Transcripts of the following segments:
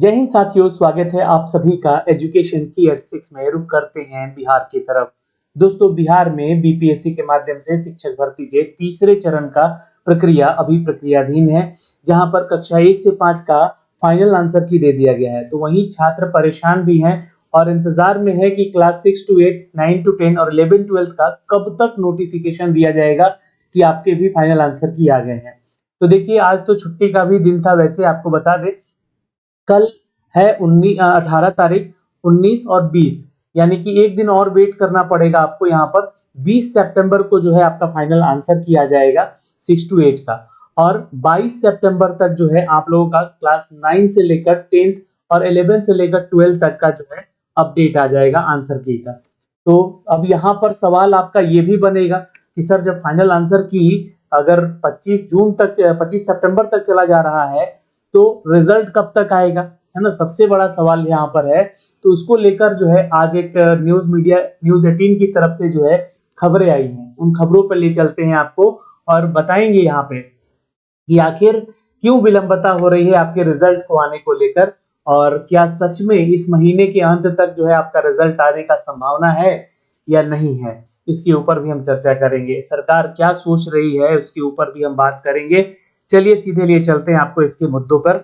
जय हिंद साथियों, स्वागत है आप सभी का एजुकेशन की एट 6 में। रुक करते हैं बिहार की तरफ। दोस्तों, बिहार में बीपीएससी के माध्यम से शिक्षक भर्ती के तीसरे चरण का प्रक्रिया अभी प्रक्रियाधीन है, जहां पर कक्षा 1 से 5 का फाइनल आंसर की दे दिया गया है। तो वहीं छात्र परेशान भी हैं और इंतजार में है कि क्लास 6 to 8, 9 to 10 और 11-12 का कब तक नोटिफिकेशन दिया जाएगा कि आपके भी फाइनल आंसर की आ गए हैं। तो देखिए, आज तो छुट्टी का भी दिन था। वैसे आपको बता दें, कल है 18 तारीख, 19 और 20, यानी कि एक दिन और वेट करना पड़ेगा आपको। यहाँ पर 20 सितंबर को जो है आपका फाइनल आंसर किया जाएगा 6 to 8 का, और 22 सितंबर तक जो है आप लोगों का क्लास 9 से लेकर 10th और 11 से लेकर 12 तक का जो है अपडेट आ जाएगा आंसर की का। तो अब यहाँ पर सवाल आपका ये भी बनेगा कि सर, जब फाइनल आंसर की अगर 25 सितंबर तक चला जा रहा है तो रिजल्ट कब तक आएगा, है ना, सबसे बड़ा सवाल यहाँ पर है। तो उसको लेकर जो है आज एक न्यूज 18 की तरफ से जो है खबरें आई हैं। उन खबरों पर ले चलते हैं आपको और बताएंगे यहाँ पे कि आखिर क्यों विलंबता हो रही है आपके रिजल्ट को आने को लेकर, और क्या सच में इस महीने के अंत तक जो है आपका रिजल्ट आने का संभावना है या नहीं है। इसके ऊपर भी हम चर्चा करेंगे। सरकार क्या सोच रही है उसके ऊपर भी हम बात करेंगे। चलिए सीधे लिए चलते हैं आपको इसके मुद्दों पर।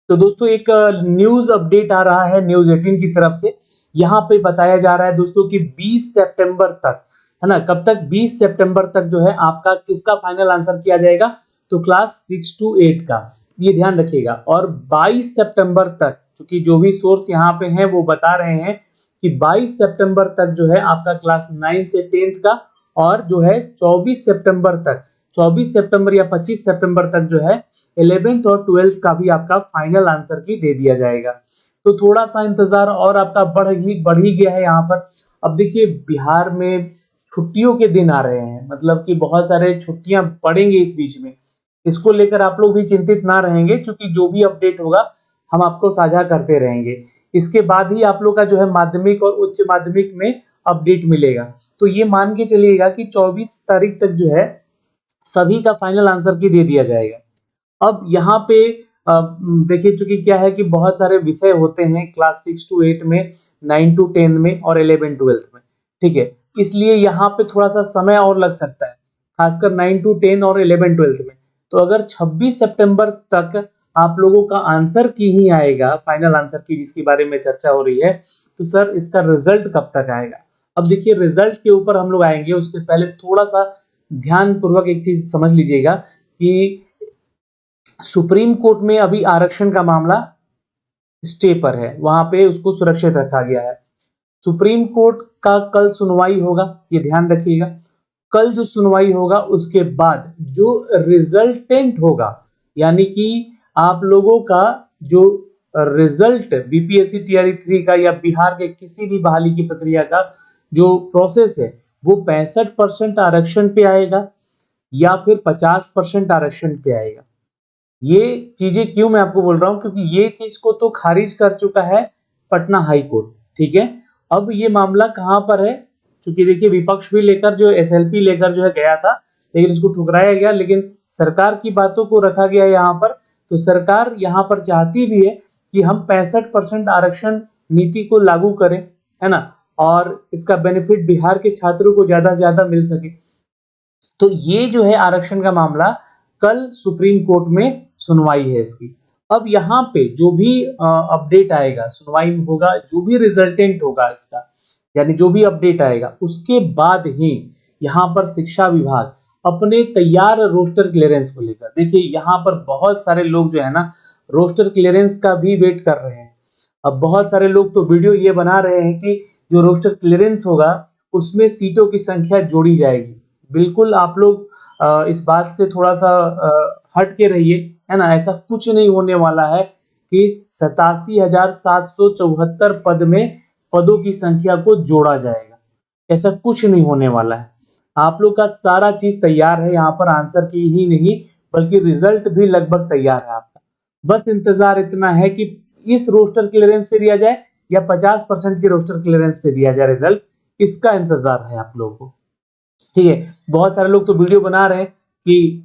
तो दोस्तों, एक न्यूज अपडेट आ रहा है न्यूज 18 की तरफ से। यहाँ पे बताया जा रहा है दोस्तों कि 20 सितंबर तक, है ना, कब तक, 20 सितंबर तक जो है आपका किसका फाइनल आंसर किया जाएगा, तो क्लास 6 to 8 का, ये ध्यान रखिएगा। और 22 सितंबर तक, क्योंकि जो भी सोर्स यहाँ पे हैं वो बता रहे हैं कि 22 सितंबर तक जो है आपका क्लास 9 से 10th का, और जो है 24 सितंबर तक, 24 सितंबर या 25 सितंबर तक जो है 11th और 12th का भी आपका फाइनल आंसर की दे दिया जाएगा। तो थोड़ा सा इंतजार और आपका बढ़ ही गया है यहाँ पर। अब देखिए, बिहार में छुट्टियों के दिन आ रहे हैं, मतलब कि बहुत सारे छुट्टियां पड़ेंगे इस बीच में। इसको लेकर आप लोग भी चिंतित ना रहेंगे, क्योंकि जो भी अपडेट होगा हम आपको साझा करते रहेंगे। इसके बाद ही आप लोग का जो है माध्यमिक और उच्च माध्यमिक में अपडेट मिलेगा। तो ये मान के चलिएगा कि 24 तारीख तक जो है सभी का फाइनल आंसर की दे दिया जाएगा। अब यहाँ पे देखिए, चूंकि क्या है कि बहुत सारे विषय होते हैं क्लास 6 to 8 में, 9 to 10 में और 11-12 में, ठीक है, इसलिए यहाँ पे थोड़ा सा समय और लग सकता है, खासकर 9 to 10 और 11-12 में। तो अगर 26 सितंबर तक आप लोगों का आंसर की ही आएगा, फाइनल आंसर की जिसके बारे में चर्चा हो रही है, तो सर इसका रिजल्ट कब तक आएगा। अब देखिए, रिजल्ट के ऊपर हम लोग आएंगे, उससे पहले थोड़ा सा ध्यान पूर्वक एक चीज समझ लीजिएगा कि सुप्रीम कोर्ट में अभी आरक्षण का मामला स्टे पर है, वहां पे उसको सुरक्षित रखा गया है। सुप्रीम कोर्ट का कल सुनवाई होगा, ये ध्यान रखिएगा। कल जो सुनवाई होगा उसके बाद जो रिजल्टेंट होगा, यानी कि आप लोगों का जो रिजल्ट बीपीएससी टीआरई 3 का या बिहार के किसी भी बहाली की प्रक्रिया का जो प्रोसेस है, वो 65% आरक्षण पे आएगा या फिर 50% आरक्षण पे आएगा। ये चीजें क्यों मैं आपको बोल रहा हूं, क्योंकि ये चीज को तो खारिज कर चुका है पटना हाई कोर्ट, ठीक है। अब ये मामला कहां पर है, क्योंकि देखिए विपक्ष भी लेकर जो एसएलपी लेकर जो है गया था, लेकिन उसको ठुकराया गया, लेकिन सरकार की बातों को रखा गया यहाँ पर। तो सरकार यहाँ पर चाहती भी है कि हम 65% आरक्षण नीति को लागू करें, है ना, और इसका बेनिफिट बिहार के छात्रों को ज्यादा से ज्यादा मिल सके। तो ये जो है आरक्षण का मामला कल सुप्रीम कोर्ट में सुनवाई है इसकी। अब यहाँ पे जो भी अपडेट आएगा, सुनवाई में होगा, जो भी रिजल्टेंट होगा इसका, यानी जो भी अपडेट आएगा, उसके बाद ही यहाँ पर शिक्षा विभाग अपने तैयार रोस्टर क्लियरेंस को लेकर, देखिए यहाँ पर बहुत सारे लोग जो है ना रोस्टर क्लियरेंस का भी वेट कर रहे हैं। अब बहुत सारे लोग तो वीडियो ये बना रहे हैं कि जो रोस्टर क्लियरेंस होगा उसमें सीटों की संख्या जोड़ी जाएगी। बिल्कुल आप लोग इस बात से थोड़ा सा हट के रहिए, है ना। ऐसा कुछ नहीं होने वाला है कि 87,774 पद में पदों की संख्या को जोड़ा जाएगा, ऐसा कुछ नहीं होने वाला है। आप लोग का सारा चीज तैयार है, यहाँ पर आंसर की ही नहीं बल्कि रिजल्ट भी लगभग तैयार है आपका। बस इंतजार इतना है कि इस रोस्टर क्लियरेंस पे दिया जाए या 50% के रोस्टर क्लियरेंस पे दिया जाए रिजल्ट, इसका इंतजार है आप लोगों को, ठीक है। बहुत सारे लोग तो वीडियो बना रहे हैं कि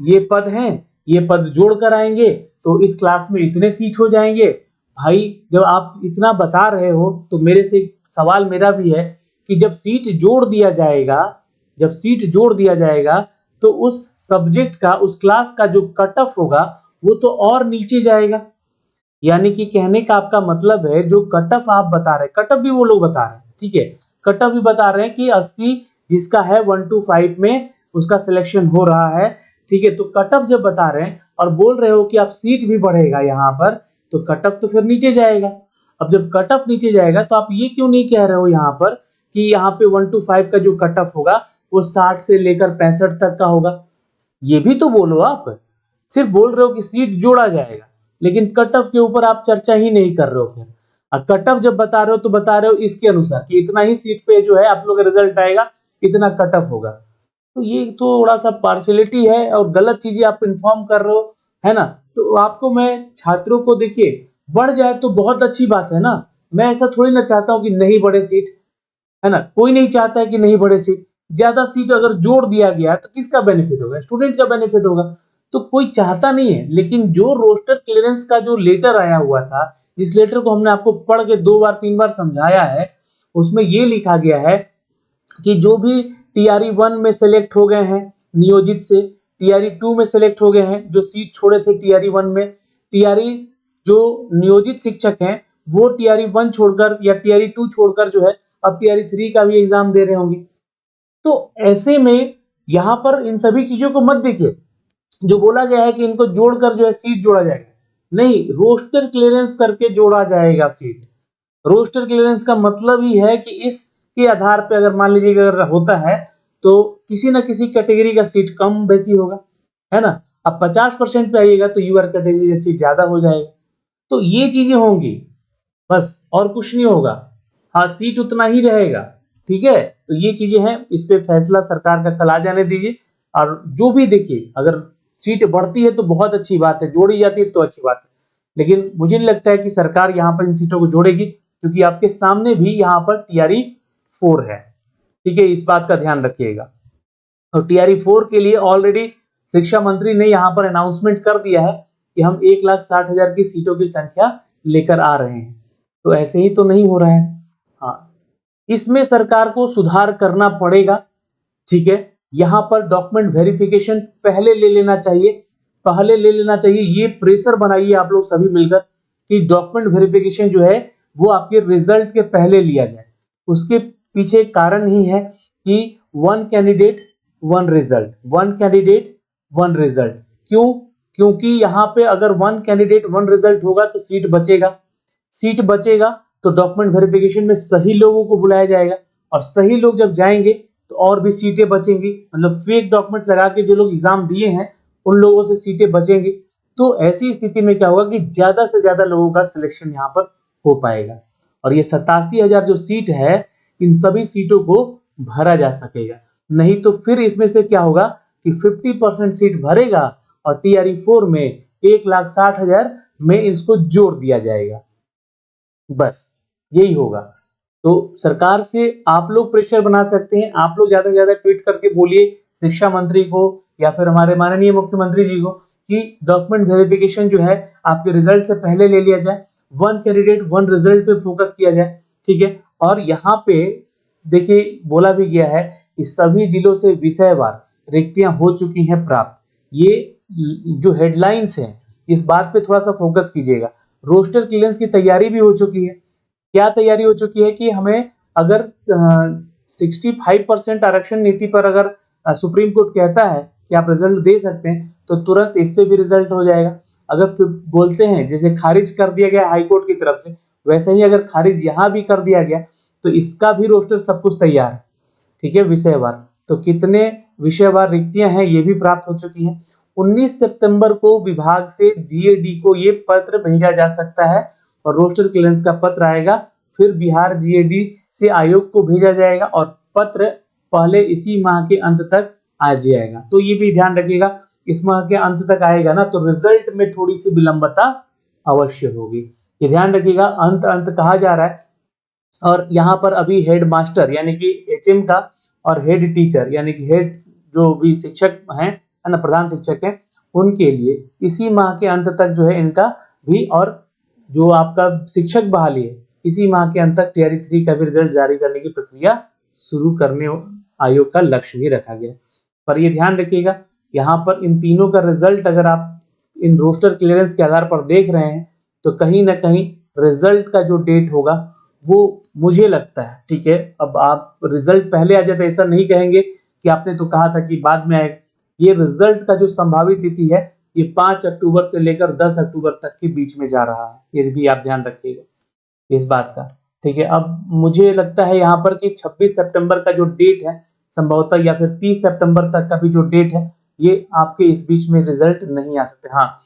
ये पद हैं, ये पद जोड़ कर आएंगे तो इस क्लास में इतने सीट हो जाएंगे। भाई जब आप इतना बता रहे हो तो मेरे से सवाल मेरा भी है कि जब सीट जोड़ दिया जाएगा, जब सीट जोड़ दिया जाएगा तो उस सब्जेक्ट का, उस क्लास का जो कट ऑफ होगा वो तो और नीचे जाएगा। यानी कि कहने का आपका मतलब है जो कट ऑफ आप बता रहे हैं, कट ऑफ भी वो लोग बता रहे हैं, ठीक है, कट ऑफ भी बता रहे हैं कि 80 जिसका है 1 to 5 में उसका सिलेक्शन हो रहा है, ठीक है। तो कट ऑफ जब बता रहे हैं और बोल रहे हो कि आप सीट भी बढ़ेगा यहाँ पर, तो कट ऑफ तो फिर नीचे जाएगा। अब जब कट ऑफ नीचे जाएगा तो आप ये क्यों नहीं कह रहे हो यहाँ पर कि यहाँ पे 1 to 5 का जो कट ऑफ होगा वो 60 से लेकर 65 तक का होगा। ये भी तो बोलो। आप सिर्फ बोल रहे हो कि सीट जोड़ा जाएगा, लेकिन कट ऑफ के ऊपर आप चर्चा ही नहीं कर रहे हो। फिर कट ऑफ जब बता रहे हो तो बता रहे हो इसके अनुसार कि इतना ही सीट पे जो है आप लोग का रिजल्ट आएगा, इतना कट ऑफ होगा। तो ये थोड़ा सा पार्शियलिटी है और गलत चीजें आप इन्फॉर्म कर रहे हो, है ना। तो आपको मैं छात्रों को, देखिए बढ़ जाए तो बहुत अच्छी बात है ना, मैं ऐसा थोड़ी ना चाहता हूँ कि नहीं बढ़े सीट, है ना, कोई नहीं चाहता है कि नहीं बढ़े सीट। ज्यादा सीट अगर जोड़ दिया गया तो किसका बेनिफिट होगा? स्टूडेंट का बेनिफिट होगा। तो कोई चाहता नहीं है, लेकिन जो रोस्टर क्लियरेंस का जो लेटर आया हुआ था, इस लेटर को हमने आपको पढ़ के 2 बार 3 बार समझाया है, उसमें ये लिखा गया है कि जो भी टीआरई 1 में सेलेक्ट हो गए हैं नियोजित से, टीआरई 2 में सेलेक्ट हो गए हैं, जो सीट छोड़े थे टीआरई 1 में, टीआरई जो नियोजित शिक्षक हैं वो टीआरई 1 छोड़कर या टीआरई 2 छोड़कर जो है अब टीआरई 3 का भी एग्जाम दे रहे होंगे। तो ऐसे में यहां पर इन सभी चीजों को मत देखिए। जो बोला गया है कि इनको जोड़कर जो है सीट जोड़ा जाएगा, नहीं, रोस्टर क्लियरेंस करके जोड़ा जाएगा सीट। रोस्टर क्लियरेंस का मतलब ही है कि इसके आधार पे अगर मान लीजिए अगर होता है तो किसी ना किसी कैटेगरी का सीट कम बेसी होगा, है ना। अब 50% पे आइएगा तो यूआर कैटेगरी का सीट ज्यादा हो जाएगा। तो ये चीजें होंगी, बस और कुछ नहीं होगा। हाँ, सीट उतना ही रहेगा, ठीक है। तो ये चीजें हैं, इस पे फैसला सरकार का कल आ जाने दीजिए। और जो भी देखिए, अगर सीट बढ़ती है तो बहुत अच्छी बात है, जोड़ी जाती है तो अच्छी बात है, लेकिन मुझे नहीं लगता है कि सरकार यहाँ पर इन सीटों को जोड़ेगी, क्योंकि आपके सामने भी यहाँ पर टीआरई 4 है, ठीक है, इस बात का ध्यान रखिएगा। और टीआरई 4 के लिए ऑलरेडी शिक्षा मंत्री ने यहाँ पर अनाउंसमेंट कर दिया है कि हम 1,60,000 की सीटों की संख्या लेकर आ रहे हैं। तो ऐसे ही तो नहीं हो रहा है। हाँ, इसमें सरकार को सुधार करना पड़ेगा, ठीक है। यहाँ पर डॉक्यूमेंट वेरिफिकेशन पहले ले लेना चाहिए, पहले ले लेना चाहिए। ये प्रेशर बनाइए आप लोग सभी मिलकर कि डॉक्यूमेंट वेरिफिकेशन जो है वो आपके रिजल्ट के पहले लिया जाए। उसके पीछे कारण ही है कि 1 कैंडिडेट 1 रिजल्ट, 1 कैंडिडेट 1 रिजल्ट। क्यों? क्योंकि यहाँ पे अगर 1 कैंडिडेट 1 रिजल्ट होगा तो सीट बचेगा, सीट बचेगा तो डॉक्यूमेंट वेरिफिकेशन में सही लोगों को बुलाया जाएगा, और सही लोग जब जाएंगे तो और भी सीटें बचेंगी। मतलब फेक डॉक्यूमेंट्स लगा के जो लोग एग्जाम दिए हैं उन लोगों से सीटें बचेंगी। तो ऐसी स्थिति में क्या होगा कि ज्यादा से ज्यादा लोगों का सिलेक्शन यहाँ पर हो पाएगा, और ये 87,000 जो सीट है इन सभी सीटों को भरा जा सकेगा। नहीं तो फिर इसमें से क्या होगा कि 50% सीट भरेगा और टीआरई 4 में 1,60,000 में इसको जोड़ दिया जाएगा, बस यही होगा। तो सरकार से आप लोग प्रेशर बना सकते हैं, आप लोग ज्यादा से ज्यादा ट्वीट करके बोलिए शिक्षा मंत्री को या फिर हमारे माननीय मुख्यमंत्री जी को कि डॉक्यूमेंट वेरिफिकेशन जो है आपके रिजल्ट से पहले ले लिया जाए, 1 कैंडिडेट 1 रिजल्ट पे फोकस किया जाए, ठीक है। और यहाँ पे देखिए बोला भी गया है कि सभी जिलों से विषयवार रिक्तियां हो चुकी हैं प्राप्त। ये जो हेडलाइंस हैं इस बात पे थोड़ा सा फोकस कीजिएगा। रोस्टर क्लियरेंस की तैयारी भी हो चुकी है। क्या तैयारी हो चुकी है कि हमें अगर 65% आरक्षण नीति पर अगर सुप्रीम कोर्ट कहता है कि आप रिजल्ट दे सकते हैं तो तुरंत इस पे भी रिजल्ट हो जाएगा। अगर बोलते हैं जैसे खारिज कर दिया गया हाई कोर्ट की तरफ से, वैसे ही अगर खारिज यहाँ भी कर दिया गया तो इसका भी रोस्टर सब कुछ तैयार है, ठीक है। विषयवार तो कितने विषयवार रिक्तियां हैं ये भी प्राप्त हो चुकी हैं। 19 सितंबर को विभाग से जीएडी को ये पत्र भेजा जा सकता है और रोस्टर क्लियरेंस का पत्र आएगा, फिर बिहार जीएडी से आयोग को भेजा जाएगा और पत्र पहले इसी माह के अंत तक आ जाएगा। तो ये भी ध्यान रखिएगा, इस माह के अंत तक आएगा ना तो रिजल्ट में थोड़ी सी विलंबता अवश्य होगी, ये ध्यान रखिएगा। अंत अंत कहा जा रहा है, और यहाँ पर अभी हेड मास्टर यानी कि एचएम का और हेड टीचर यानी कि हेड जो भी शिक्षक हैं है ना, प्रधान शिक्षक हैं, उनके लिए इसी माह के अंत तक जो है इनका भी, और जो आपका शिक्षक बहाली है इसी माह के अंत तक टियर 3 का भी रिजल्ट जारी करने की प्रक्रिया शुरू करने आयोग का लक्ष्य भी रखा गया। पर ये ध्यान रखिएगा, यहाँ पर इन तीनों का रिजल्ट अगर आप इन रोस्टर क्लियरेंस के आधार पर देख रहे हैं तो कहीं ना कहीं रिजल्ट का जो डेट होगा वो मुझे लगता है, ठीक है, अब आप रिजल्ट पहले आ जाए तो ऐसा नहीं कहेंगे कि आपने तो कहा था कि बाद में आएगा। ये रिजल्ट का जो संभावित तिथि है ये 5 अक्टूबर से लेकर 10 अक्टूबर तक के बीच में जा रहा है, ये भी आप ध्यान रखिएगा इस बात का, ठीक है। अब मुझे लगता है यहाँ पर कि 26 सितंबर का जो डेट है संभवतः, या फिर 30 सितंबर तक का भी जो डेट है, ये आपके इस बीच में रिजल्ट नहीं आ सकते। हाँ,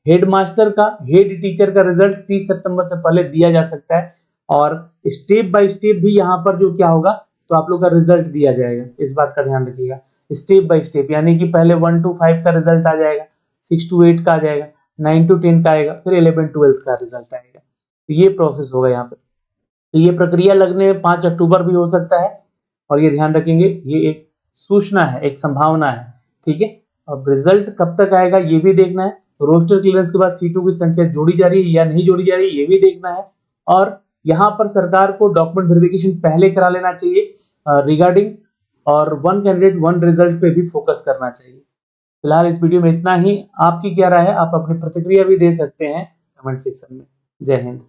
हेडमास्टर का, हेड टीचर का रिजल्ट 30 सितंबर से पहले दिया जा सकता है, और स्टेप बाय स्टेप भी यहाँ पर जो क्या होगा तो आप लोग का रिजल्ट दिया जाएगा, इस बात का ध्यान रखिएगा। स्टेप बाय स्टेप यानी कि पहले 1 to 5 का रिजल्ट आ जाएगा, 6 to 8 का आ जाएगा, 9 to 10 का आएगा, फिर 11 12 का रिजल्ट आएगा। तो ये प्रोसेस होगा यहाँ पे। तो ये प्रक्रिया लगने 5 अक्टूबर भी हो सकता है, और ये ध्यान रखेंगे ये एक सूचना है, एक संभावना है, ठीक है। अब रिजल्ट कब तक आएगा ये भी देखना है, रोस्टर क्लियरेंस के बाद सीटों की संख्या जोड़ी जा रही है या नहीं जोड़ी जा रही है ये भी देखना है, और यहाँ पर सरकार को डॉक्यूमेंट वेरिफिकेशन पहले करा लेना चाहिए रिगार्डिंग, और वन कैंडिडेट वन रिजल्ट पे भी फोकस करना चाहिए। फिलहाल इस वीडियो में इतना ही। आपकी क्या राय है, आप अपनी प्रतिक्रिया भी दे सकते हैं कमेंट सेक्शन में। जय हिंद।